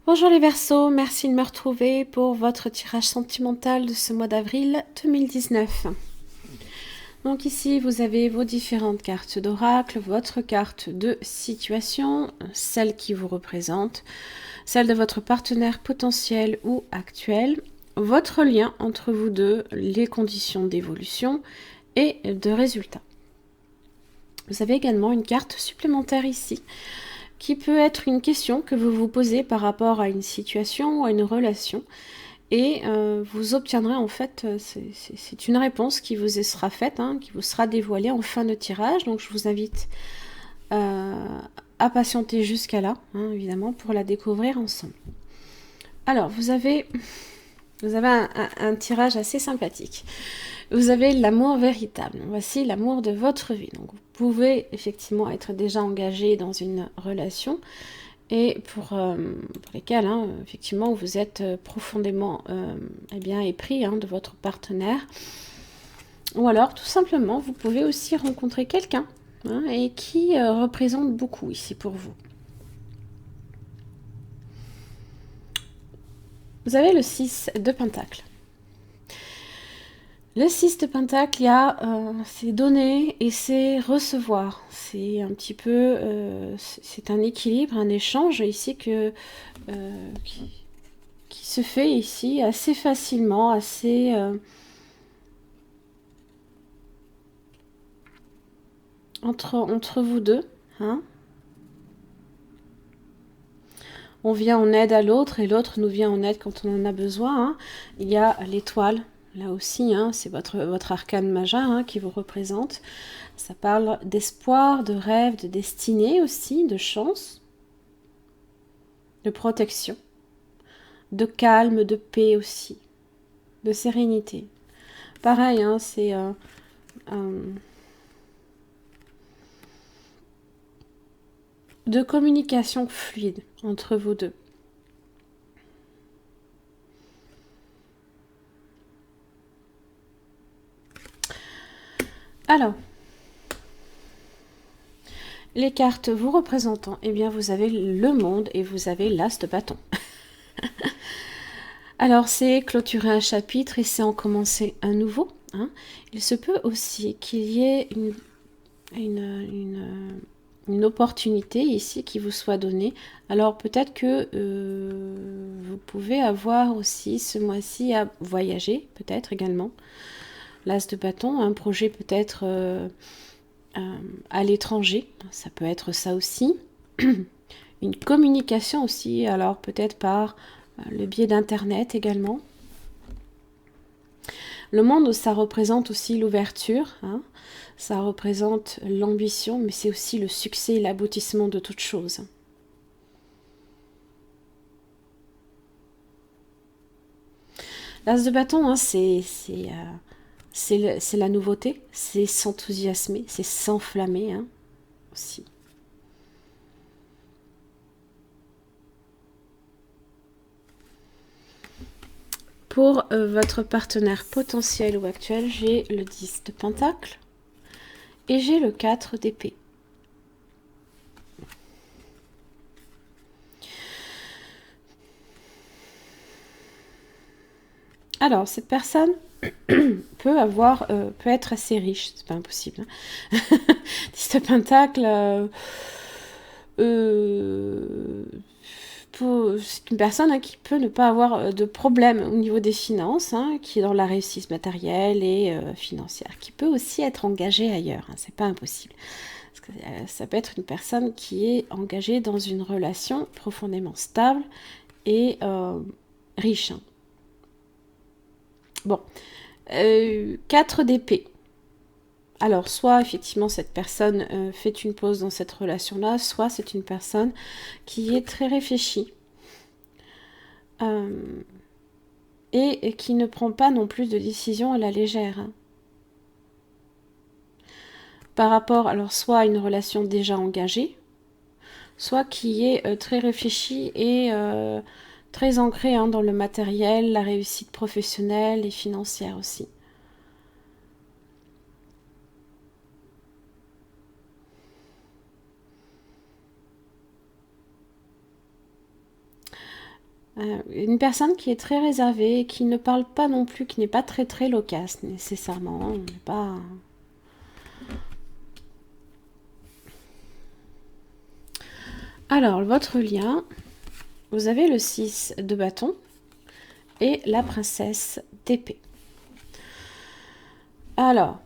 Bonjour les Verseaux, merci de me retrouver pour votre tirage sentimental de ce mois d'avril 2019. Donc ici, vous avez vos différentes cartes d'oracle, votre carte de situation, celle qui vous représente, celle de votre partenaire potentiel ou actuel, votre lien entre vous deux, les conditions d'évolution et de résultat. Vous avez également une carte supplémentaire ici, qui peut être une question que vous vous posez par rapport à une situation ou à une relation. Et vous obtiendrez en fait, c'est une réponse qui vous sera faite, qui vous sera dévoilée en fin de tirage. Donc je vous invite à patienter jusqu'à là, évidemment, pour la découvrir ensemble. Alors, vous avez un tirage assez sympathique. Vous avez l'amour véritable. Voici l'amour de votre vie. Donc vous pouvez effectivement être déjà engagé dans une relation et pour lesquels, effectivement, vous êtes profondément épris de votre partenaire. Ou alors, tout simplement, vous pouvez aussi rencontrer quelqu'un et qui représente beaucoup ici pour vous. Vous avez le 6 de Pentacle. Le 6 de Pentacle, il y a c'est donner et c'est recevoir. C'est un petit peu, c'est un équilibre, un échange ici qui se fait ici assez facilement, assez entre vous deux. On vient en aide à l'autre et l'autre nous vient en aide quand on en a besoin. Il y a l'étoile, là aussi, c'est votre arcane majeur qui vous représente. Ça parle d'espoir, de rêve, de destinée aussi, de chance, de protection, de calme, de paix aussi, de sérénité. Pareil, c'est de communication fluide entre vous deux. Alors, les cartes vous représentant, eh bien vous avez le monde et vous avez l'as de bâton. Alors c'est clôturer un chapitre et c'est en commencer un nouveau. Il se peut aussi qu'il y ait une opportunité ici qui vous soit donnée. Alors peut-être que vous pouvez avoir aussi ce mois-ci à voyager, peut-être également. L'as de bâton, un projet peut-être à l'étranger, ça peut être ça aussi. Une communication aussi, alors peut-être par le biais d'internet également. Le monde, ça représente aussi l'ouverture, ça représente l'ambition, mais c'est aussi le succès et l'aboutissement de toute chose. L'as de bâton, c'est la nouveauté, c'est s'enthousiasmer, c'est s'enflammer aussi. Pour votre partenaire potentiel ou actuel, j'ai le 10 de Pentacle et j'ai le 4 d'épée. Alors, cette personne peut être assez riche, c'est pas impossible. 10 de Pentacle, c'est une personne qui peut ne pas avoir de problème au niveau des finances, qui est dans la réussite matérielle et financière, qui peut aussi être engagée ailleurs, c'est pas impossible. Parce que, ça peut être une personne qui est engagée dans une relation profondément stable et riche. Bon, 4 d'épée. Alors, soit effectivement cette personne fait une pause dans cette relation-là, soit c'est une personne qui est très réfléchie et qui ne prend pas non plus de décision à la légère. Par rapport, alors, soit à une relation déjà engagée, soit qui est très réfléchie et très ancrée dans le matériel, la réussite professionnelle et financière aussi. Une personne qui est très réservée, qui ne parle pas non plus, qui n'est pas très très loquace nécessairement. On n'est pas... Alors, votre lien, vous avez le 6 de bâton et la princesse d'épée. Alors,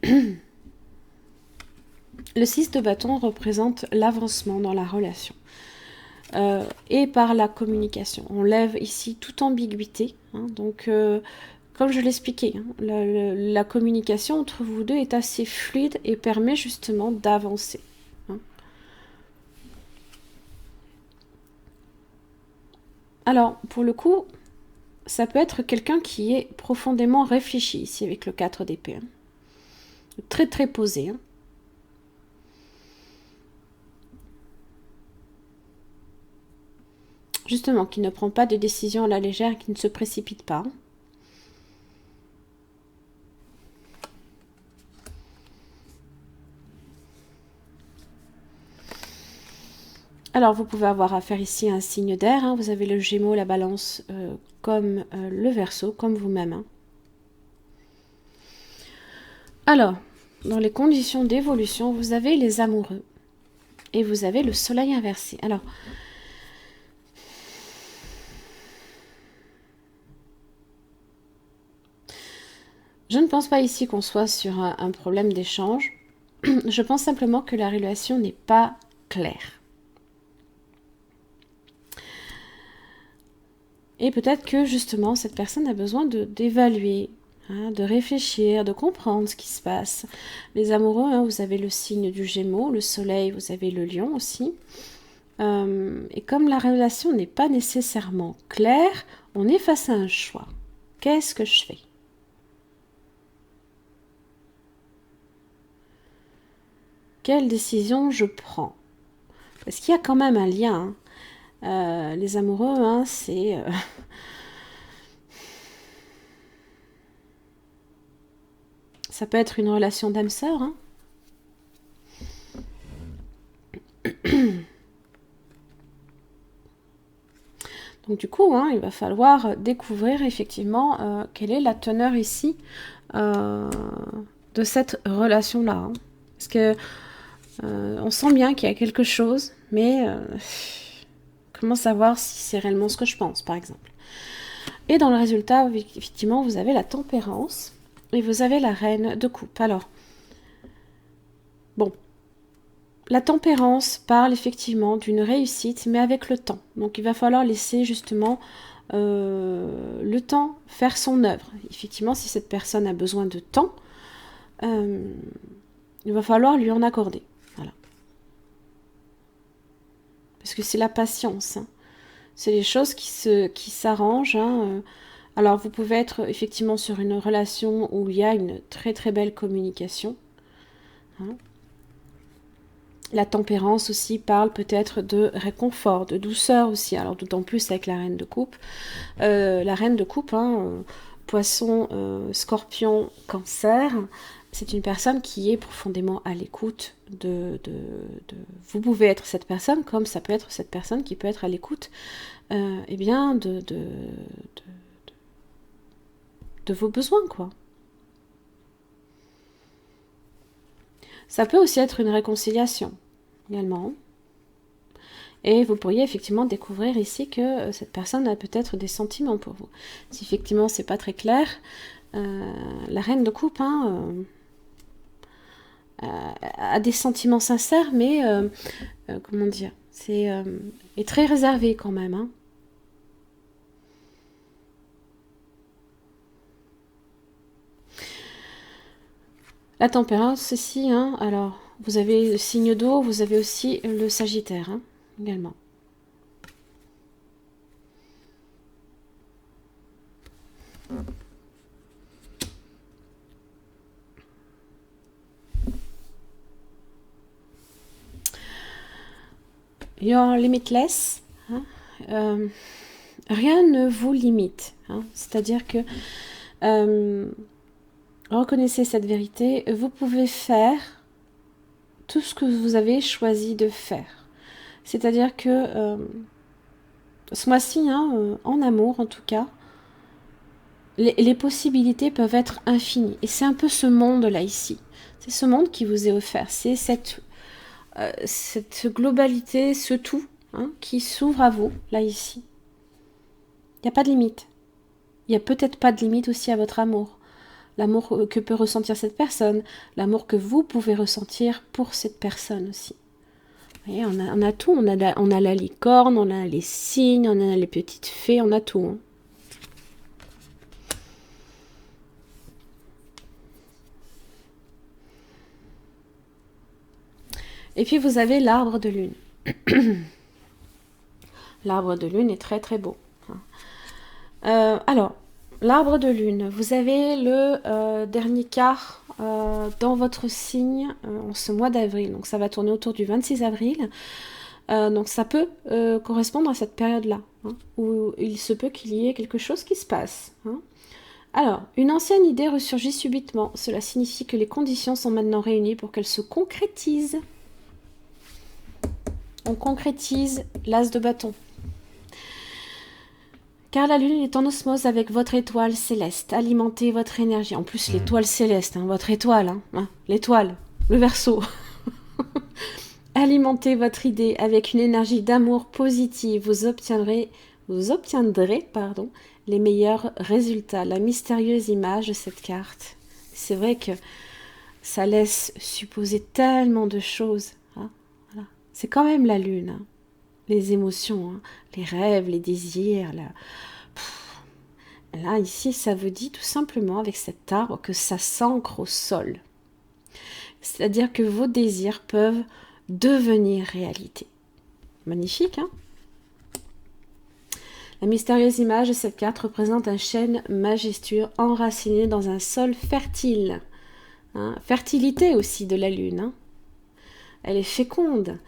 le 6 de bâton représente l'avancement dans la relation. Et par la communication. On lève ici toute ambiguïté. Hein, donc, comme je l'expliquais, hein, la communication entre vous deux est assez fluide et permet justement d'avancer. Hein. Alors, pour le coup, ça peut être quelqu'un qui est profondément réfléchi ici avec le 4 d'épée. Hein. Très très posé. Hein. Justement, qui ne prend pas de décision à la légère, qui ne se précipite pas. Alors, vous pouvez avoir affaire ici à un signe d'air. Hein. Vous avez le Gémeaux, la Balance, comme le Verseau, comme vous-même. Hein. Alors, dans les conditions d'évolution, vous avez les amoureux et vous avez le Soleil inversé. Alors, je ne pense pas ici qu'on soit sur un problème d'échange. Je pense simplement que la relation n'est pas claire. Et peut-être que justement, cette personne a besoin d'évaluer, hein, de réfléchir, de comprendre ce qui se passe. Les amoureux, hein, vous avez le signe du Gémeaux, le Soleil, vous avez le Lion aussi. Et comme la relation n'est pas nécessairement claire, on est face à un choix. Qu'est-ce que je fais ? Quelle décision je prends ? Parce qu'il y a quand même un lien. Hein. Les amoureux, hein, c'est... ça peut être une relation d'âme-sœur. Hein. Donc du coup, hein, il va falloir découvrir effectivement quelle est la teneur ici de cette relation-là. Hein. Parce que on sent bien qu'il y a quelque chose, mais comment savoir si c'est réellement ce que je pense, par exemple. Et dans le résultat, effectivement, vous avez la tempérance et vous avez la reine de coupe. Alors, bon, la tempérance parle effectivement d'une réussite, mais avec le temps. Donc il va falloir laisser justement le temps faire son œuvre. Effectivement, si cette personne a besoin de temps, il va falloir lui en accorder. Voilà. Parce que c'est la patience. Hein. C'est les choses qui s'arrangent. Hein. Alors vous pouvez être effectivement sur une relation où il y a une très très belle communication. Hein. La tempérance aussi parle peut-être de réconfort, de douceur aussi. Alors d'autant plus avec la reine de coupe. La reine de coupe, hein, poisson, scorpion, cancer, c'est une personne qui est profondément à l'écoute Vous pouvez être cette personne, comme ça peut être cette personne qui peut être à l'écoute eh bien de vos besoins, quoi. Ça peut aussi être une réconciliation, également. Et vous pourriez effectivement découvrir ici que cette personne a peut-être des sentiments pour vous. Si effectivement c'est pas très clair, la reine de coupe a des sentiments sincères, mais comment dire, est très réservée quand même. Hein. La tempérance aussi, hein, alors vous avez le signe d'eau, vous avez aussi le Sagittaire hein, également. You're limitless. Hein, rien ne vous limite. Hein, c'est-à-dire que reconnaissez cette vérité, vous pouvez faire tout ce que vous avez choisi de faire. C'est-à-dire que Ce mois-ci, en amour en tout cas, les possibilités peuvent être infinies. Et c'est un peu ce monde-là ici. C'est ce monde qui vous est offert. C'est cette globalité, ce tout qui s'ouvre à vous, là ici. Il n'y a pas de limite. Il n'y a peut-être pas de limite aussi à votre amour. L'amour que peut ressentir cette personne, l'amour que vous pouvez ressentir pour cette personne aussi. Vous voyez, on a tout, on a la licorne, on a les cygnes, on a les petites fées, on a tout. Et puis vous avez l'arbre de lune. L'arbre de lune est très très beau. Alors, l'arbre de lune, vous avez le dernier quart dans votre signe en ce mois d'avril. Donc ça va tourner autour du 26 avril. Donc ça peut correspondre à cette période-là, où il se peut qu'il y ait quelque chose qui se passe. Alors, une ancienne idée ressurgit subitement. Cela signifie que les conditions sont maintenant réunies pour qu'elle se concrétise. On concrétise l'as de bâton. Car la lune est en osmose avec votre étoile céleste. Alimentez votre énergie. En plus, l'étoile céleste, votre étoile, l'étoile, le Verseau. Alimentez votre idée avec une énergie d'amour positive. Vous obtiendrez les meilleurs résultats. La mystérieuse image de cette carte. C'est vrai que ça laisse supposer tellement de choses. Voilà. C'est quand même la lune. Les émotions, les rêves, les désirs. Là, ici, ça vous dit tout simplement avec cet arbre que ça s'ancre au sol. C'est-à-dire que vos désirs peuvent devenir réalité. Magnifique, La mystérieuse image de cette carte représente un chêne majestueux enraciné dans un sol fertile. Fertilité aussi de la lune. Elle est féconde.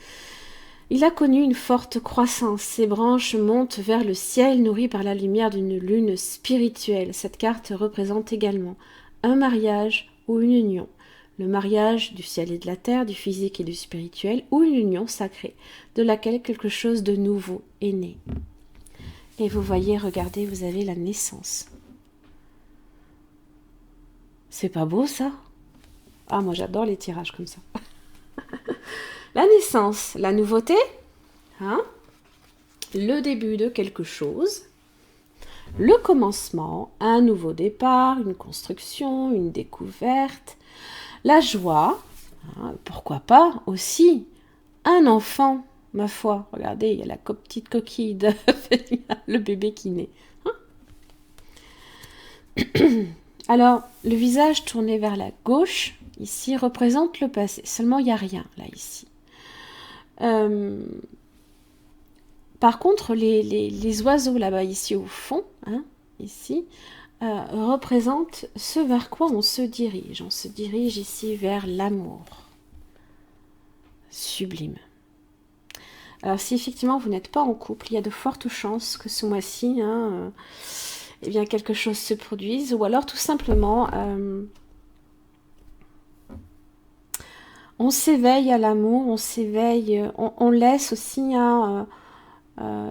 Il a connu une forte croissance. Ses branches montent vers le ciel, nourries par la lumière d'une lune spirituelle. Cette carte représente également un mariage ou une union. Le mariage du ciel et de la terre, du physique et du spirituel, ou une union sacrée, de laquelle quelque chose de nouveau est né. Et vous voyez, regardez, vous avez la naissance. C'est pas beau, ça? Ah, moi j'adore les tirages comme ça. La naissance, la nouveauté, le début de quelque chose, le commencement, un nouveau départ, une construction, une découverte, la joie, pourquoi pas aussi un enfant, ma foi. Regardez, il y a la petite coquille de le bébé qui naît. Alors, le visage tourné vers la gauche, ici, représente le passé. Seulement, il n'y a rien, là, ici. Par contre, les oiseaux, là-bas, ici, au fond, ici, représentent ce vers quoi on se dirige. On se dirige ici vers l'amour. Sublime. Alors, si effectivement, vous n'êtes pas en couple, il y a de fortes chances que ce mois-ci, eh bien, quelque chose se produise, ou alors, tout simplement... on s'éveille à l'amour, on s'éveille, on laisse aussi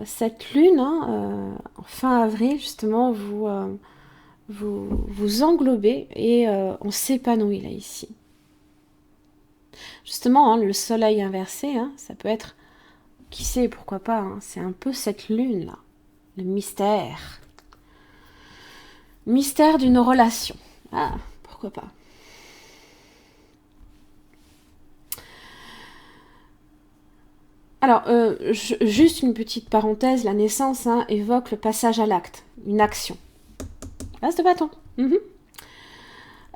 cette lune, en fin avril, justement, vous englober et on s'épanouit là, ici. Justement, le soleil inversé, ça peut être, qui sait, pourquoi pas, c'est un peu cette lune-là, le mystère. Mystère d'une relation. Ah, pourquoi pas. Alors, juste une petite parenthèse, la naissance évoque le passage à l'acte, une action. Passe de bâton.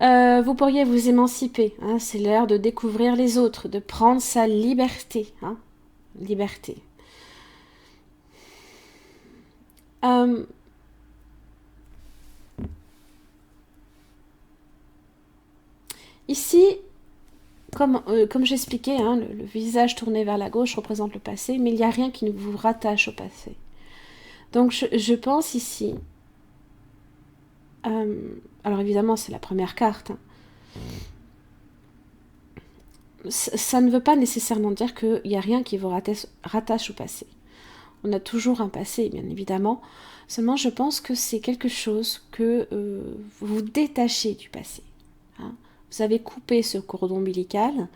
Vous pourriez vous émanciper, c'est l'heure de découvrir les autres, de prendre sa liberté. Liberté. Ici, comme j'expliquais, le visage tourné vers la gauche représente le passé, mais il n'y a rien qui ne vous rattache au passé. Donc je pense ici, alors évidemment c'est la première carte, ça ne veut pas nécessairement dire qu'il n'y a rien qui vous rattache au passé. On a toujours un passé, bien évidemment. Seulement, je pense que c'est quelque chose que vous vous détachez du passé. Hein. Vous avez coupé ce cordon ombilical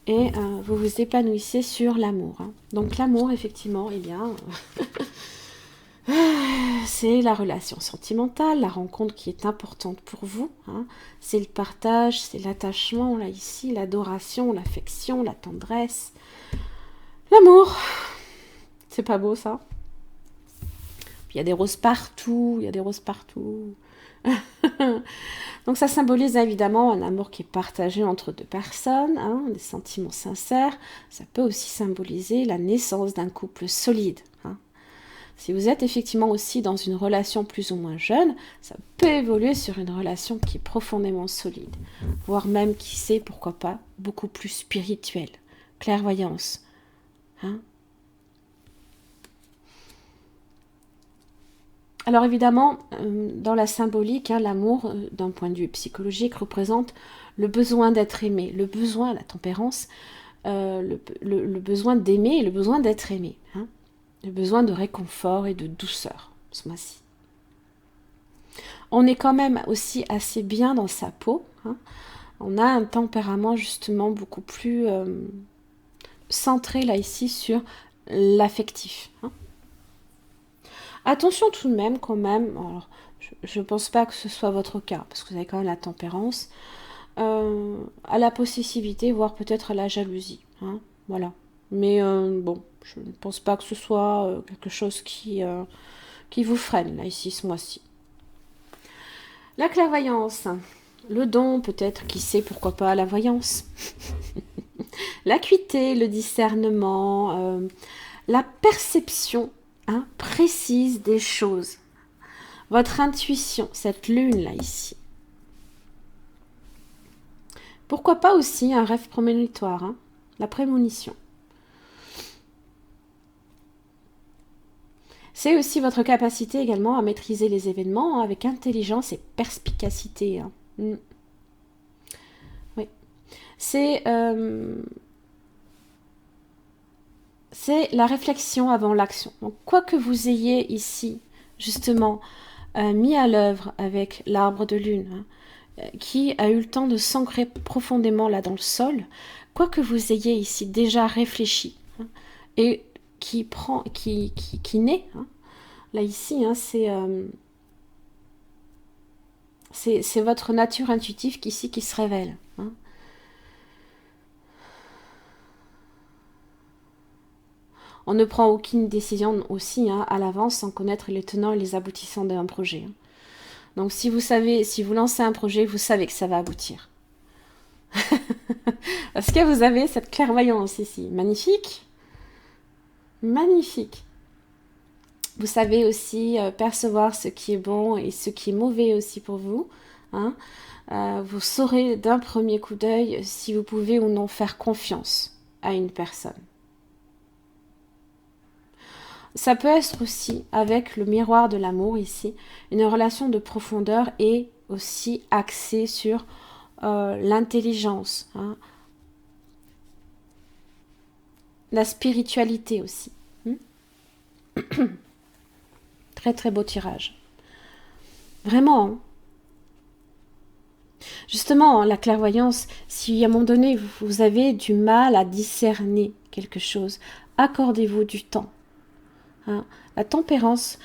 et vous vous épanouissez sur l'amour. Hein. Donc l'amour, effectivement, eh bien, c'est la relation sentimentale, la rencontre qui est importante pour vous. Hein. C'est le partage, c'est l'attachement, là, ici, l'adoration, l'affection, la tendresse, l'amour. C'est pas beau, ça? Il y a des roses partout, il y a des roses partout. Donc ça symbolise évidemment un amour qui est partagé entre deux personnes, hein, des sentiments sincères. Ça peut aussi symboliser la naissance d'un couple solide. Hein. Si vous êtes effectivement aussi dans une relation plus ou moins jeune, ça peut évoluer sur une relation qui est profondément solide, voire même, qui sait, pourquoi pas, beaucoup plus spirituelle. Clairvoyance. Hein. Alors évidemment, dans la symbolique, hein, l'amour, d'un point de vue psychologique, représente le besoin d'être aimé, le besoin, la tempérance, le besoin d'aimer et le besoin d'être aimé. Hein, le besoin de réconfort et de douceur, ce mois-ci. On est quand même aussi assez bien dans sa peau. Hein, on a un tempérament justement beaucoup plus centré là ici sur l'affectif. Hein. Attention tout de même, quand même, alors, je ne pense pas que ce soit votre cas, parce que vous avez quand même la tempérance, à la possessivité, voire peut-être à la jalousie. Hein, voilà. Mais bon, je ne pense pas que ce soit quelque chose qui vous freine, là, ici, ce mois-ci. La clairvoyance, le don, peut-être, qui sait, pourquoi pas, la voyance. L'acuité, le discernement, la perception, hein, précise des choses. Votre intuition, cette lune là ici. Pourquoi pas aussi un rêve prémonitoire, hein, la prémonition. C'est aussi votre capacité également à maîtriser les événements avec intelligence et perspicacité. Hein. Oui. C'est la réflexion avant l'action. Donc, quoi que vous ayez ici, justement, mis à l'œuvre avec l'arbre de lune, hein, qui a eu le temps de s'ancrer profondément là dans le sol, quoi que vous ayez ici déjà réfléchi, hein, et qui naît, hein, là ici, hein, c'est votre nature intuitive qui se révèle. Hein. On ne prend aucune décision aussi, hein, à l'avance sans connaître les tenants et les aboutissants d'un projet. Hein. Donc si vous lancez un projet, vous savez que ça va aboutir. Parce que vous avez cette clairvoyance ici. Magnifique. Magnifique. Vous savez aussi percevoir ce qui est bon et ce qui est mauvais aussi pour vous. Hein. Vous saurez d'un premier coup d'œil si vous pouvez ou non faire confiance à une personne. Ça peut être aussi, avec le miroir de l'amour ici, une relation de profondeur et aussi axée sur l'intelligence, hein, la spiritualité aussi. Très très beau tirage. Vraiment. Hein. Justement, la clairvoyance, si à un moment donné vous avez du mal à discerner quelque chose, accordez-vous du temps. Hein. La tempérance,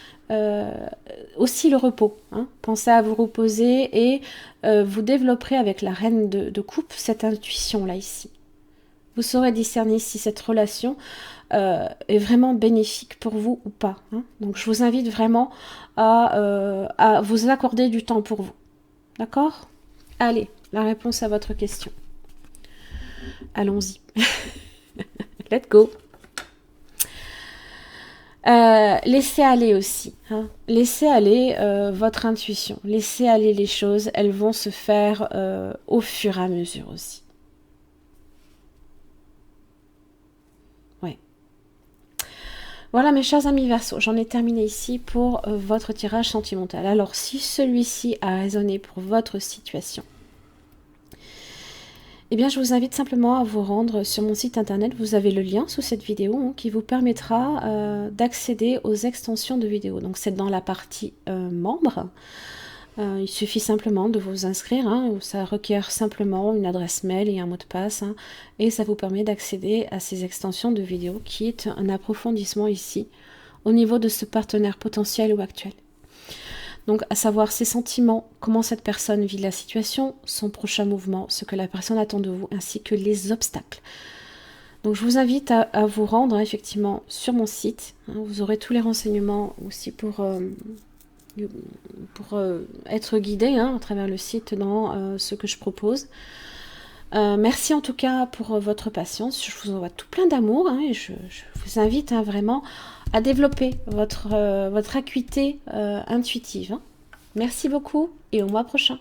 aussi le repos. Hein. Pensez à vous reposer et vous développerez avec la reine de coupe cette intuition-là ici. Vous saurez discerner si cette relation est vraiment bénéfique pour vous ou pas. Hein. Donc je vous invite vraiment à vous accorder du temps pour vous. D'accord ? Allez, la réponse à votre question. Allons-y. Let's go. Laissez aller aussi. Hein. Laissez aller votre intuition. Laissez aller les choses. Elles vont se faire au fur et à mesure aussi. Ouais. Voilà mes chers amis Verseaux, j'en ai terminé ici pour votre tirage sentimental. Alors si celui-ci a résonné pour votre situation Eh bien, je vous invite simplement à vous rendre sur mon site internet. Vous avez le lien sous cette vidéo hein, qui vous permettra d'accéder aux extensions de vidéos. Donc, c'est dans la partie membres. Il suffit simplement de vous inscrire. Hein, ça requiert simplement une adresse mail et un mot de passe. Hein, et ça vous permet d'accéder à ces extensions de vidéos qui est un approfondissement ici au niveau de ce partenaire potentiel ou actuel. Donc, à savoir ses sentiments, comment cette personne vit la situation, son prochain mouvement, ce que la personne attend de vous, ainsi que les obstacles. Donc, je vous invite à vous rendre effectivement sur mon site. Hein, vous aurez tous les renseignements aussi pour être guidé hein, à travers le site dans ce que je propose. Merci en tout cas pour votre patience. Je vous envoie tout plein d'amour hein, et je vous invite hein, vraiment à développer votre acuité intuitive. Hein. Merci beaucoup et au mois prochain.